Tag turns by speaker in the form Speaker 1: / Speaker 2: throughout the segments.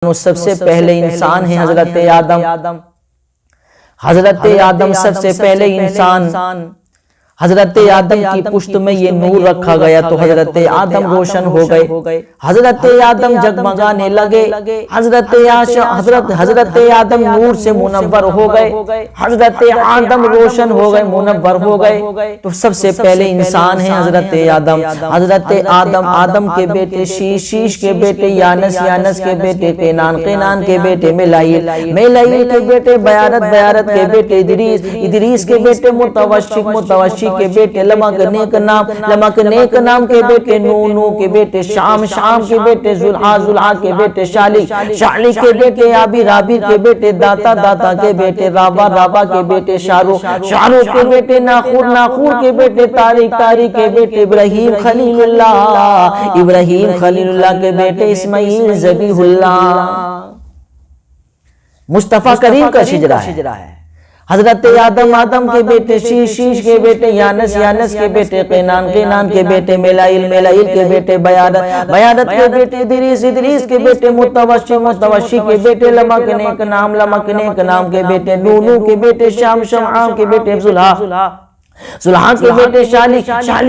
Speaker 1: सबसे पहले इंसान है हजरत आदम। हजरत आदम सबसे पहले इंसान। हजरत आदम की पुश्त में ये नूर रखा गया तो हजरत आदम रोशन हो गए। हजरत आदम जगमगाने लगे। हजरत आदम नूर से मुनव्वर हो गए। हजरत आदम रोशन हो गए, मुनव्वर हो गए। तो सबसे पहले इंसान है हजरत आदम। हजरत आदम के बेटे शीश के बेटे यानस के बेटे केनान के बेटे मिलाइल के बेटे बयारत के बेटे इदरीस के बेटे मुतवशी के बेटे लमक नेक नाम के बेटे नू के बेटे शाम के बेटे जुल्हा के बेटे शाली के बेटे राबी के बेटे दाता के बेटे राबा के बेटे शाहरुख के बेटे नाखूर के बेटे तारिक के बेटे इब्राहिम खलीलुल्लाह के बेटे इस्माइल ज़बीहुल्लाह। मुस्तफा करीम का शिजरा है। हजरत आदम के बेटे शीश के बेटे यानस के बेटे केनान के बेटे मिलाइल के बेटे बयारत के बेटे इदरीस के बेटे मुतवशी के बेटे लमक नेक नाम के बेटे नू के बेटे शाम के बेटे जुल्हा के बेटे शाली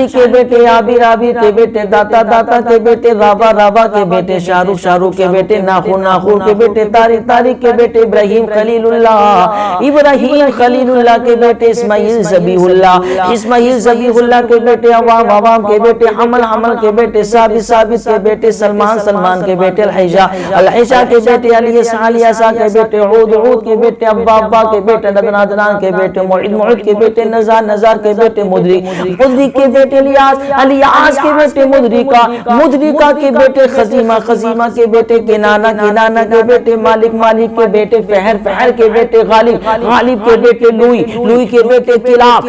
Speaker 1: के बेटे राबी के बेटे दाता के बेटे राबा के बेटे शाहरुख के बेटे नाखूर के बेटे तारिक के बेटे इब्राहिम खलीलुल्लाह के बेटे इस्माइल ज़बीहुल्लाह के बेटे अवाम के बेटे हमल के बेटे साबित के बेटे सलमान के बेटे अलैशा के बेटे अलिया के बेटे ऊद के बेटे अब्बा के बेटे नदनान के बेटे मुईद के बेटे नजार के बेटे मुदरी के बेटे अलियास के बेटे मुदरिका के बेटे खजीमा के बेटे केनाना के बेटे मालिक के बेटे फहर के बेटे गालिब के बेटे लुई के बेटे किलाब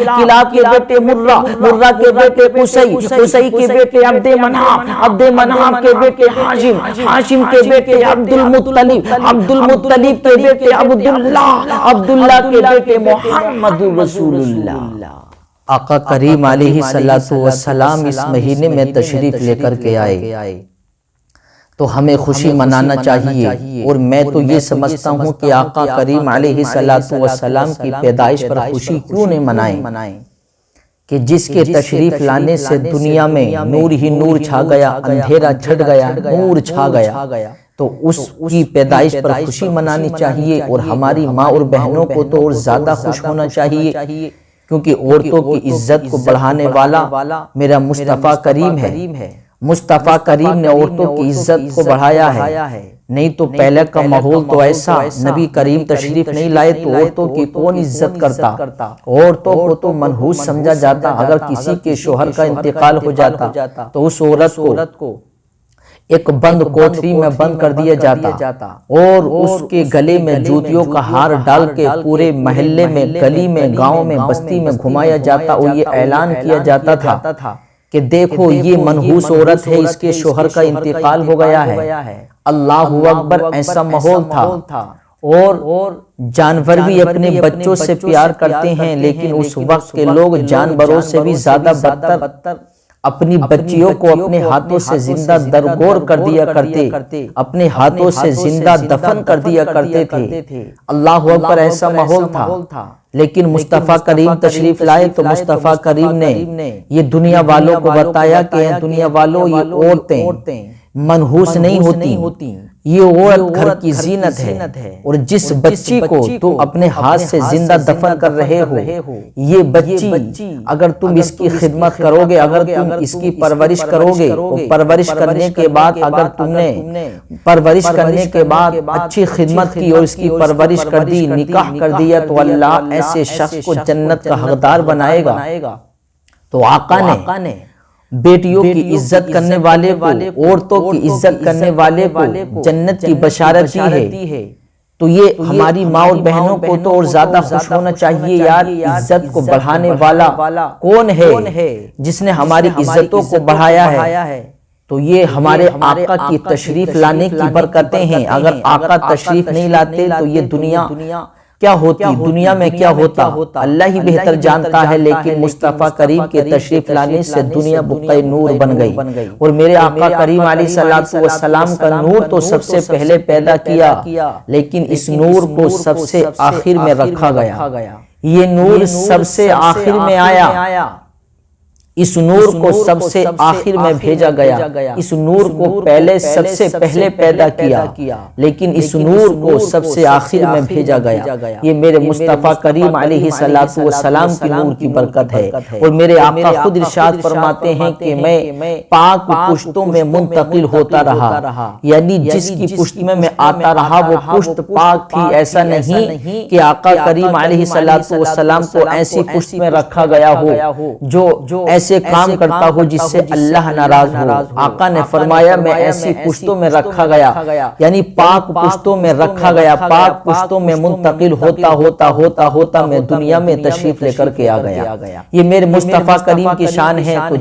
Speaker 1: के बेटे मुर्रा के बेटे कुसई के बेटे अब्दे मनाफ के बेटे हाशिम के बेटे अब्दुल मुत्तलिब के बेटे अब्दुल्लाह के बेटे मोहम्मदुर रसूलुल्लाह। आका करीम अलैहिस्सलातु वस्सलाम इस महीने में तशरीफ लेकर के आए तो हमें खुशी मनाना चाहिए। और मैं तो ये समझता हूँ कि आका करीम अलैहिस्सलातु वस्सलाम की पैदाइश पर खुशी क्यों नहीं मनाएं कि जिसके तशरीफ लाने से दुनिया में नूर ही नूर छा गया, अंधेरा छट गया, नूर छा गया। तो उसकी पैदाइश पर खुशी मनानी चाहिए। और हमारी माँ और बहनों को तो और ज्यादा खुश होना चाहिए क्योंकि औरतों की इज्जत को बढ़ाने वाला मेरा मुस्तफा करीम है। मुस्तफा करीम ने औरतों की इज्जत को बढ़ाया है। नहीं तो पहले का माहौल तो ऐसा, नबी करीम तशरीफ नहीं लाए तो औरतों की कौन इज्जत करता। औरतों को तो मनहूस समझा जाता। अगर किसी के शोहर का इंतकाल हो जाता तो उस औरत को एक बंद कोठरी में बंद कर दिया जाता और उसके गले में जूतियों का हार डाल के पूरे मोहल्ले में, गली में, गांव में, बस्ती में घुमाया जाता और ये ऐलान किया जाता था कि देखो ये मनहूस औरत है, इसके शोहर का इंतकाल हो गया है। अल्लाहु अकबर। ऐसा माहौल था। और जानवर भी अपने बच्चों से प्यार करते हैं, लेकिन उस वक्त के लोग जानवरों से भी ज्यादा बदतर अपनी बच्चियों को अपने हाथों से जिंदा दरगोर कर दिया करते, अपने हाथों से जिंदा दफन कर दिया करते थे। अल्लाह अकबर। ऐसा माहौल था। लेकिन मुस्तफा करीम तशरीफ लाए तो मुस्तफा करीम ने ये दुनिया वालों को बताया कि दुनिया वालों ये औरतें मनहूस नहीं होती, ये औरत घर की जीनत है। और जिस बच्ची को तुम अपने हाथ से जिंदा दफन कर रहे हो, ये बच्ची अगर तुम इसकी खिदमत करोगे, अगर तुम इसकी परवरिश करोगे, और परवरिश करने के बाद अगर तुमने परवरिश करने के बाद अच्छी खिदमत की और इसकी परवरिश कर दी, निकाह कर दिया, तो अल्लाह ऐसे शख्स को जन्नत का हकदार बनाएगा। तो आका ने बेटियों की इज्जत करने वाले को, औरतों की इज्जत करने वाले को जन्नत की बशारत दी है। तो ये हमारी माँ और बहनों को तो और ज्यादा खुश होना चाहिए। यार, इज्जत को बढ़ाने वाला कौन है जिसने हमारी इज्जतों को बढ़ाया है? तो ये हमारे आका की तशरीफ लाने की बरकतें हैं। अगर आका तशरीफ नहीं लाते तो ये दुनिया क्या होती, दुनिया में क्या होता, अल्लाह ही बेहतर जानता है। लेकिन मुस्तफ़ा करीम के तशरीफ लाने से दुनिया बुक़्क़े नूर बन गई। और मेरे आका करीम अलैहिस्सलातु वस्सलाम का नूर तो सबसे पहले पैदा किया, लेकिन इस नूर को सबसे आखिर में रखा गया। ये नूर सबसे आखिर में आया, इस नूर को सबसे आखिर में भेजा गया। इस नूर को पहले सबसे पहले पैदा किया, लेकिन इस नूर को सबसे आखिर में भेजा गया। ये मेरे मुस्तफ़ा करीम अलैहिस्सलातु वस्सलाम की नूर की बरकत है। और मेरे आका खुद इरशाद फरमाते हैं कि मैं पाक पुश्तों में मुंतकिल होता रहा, यानी जिसकी पुश्त में मैं आता रहा वो पुश्त पाक थी। ऐसा नहीं कि आका करीम अलैहिस्सलातु वस्सलाम को ऐसी पुश्त में रखा गया हो जो ऐसे काम करता हो जिससे अल्लाह नाराज हो। आका ने फरमाया मैं ऐसी पुश्तों में रखा गया, यानी पाक पुश्तों में रखा गया। पाक पुश्तों में मुंतकिल होता मैं दुनिया में तशरीफ लेकर के आ गया। ये मेरे मुस्तफ़ा करीम की शान है। तो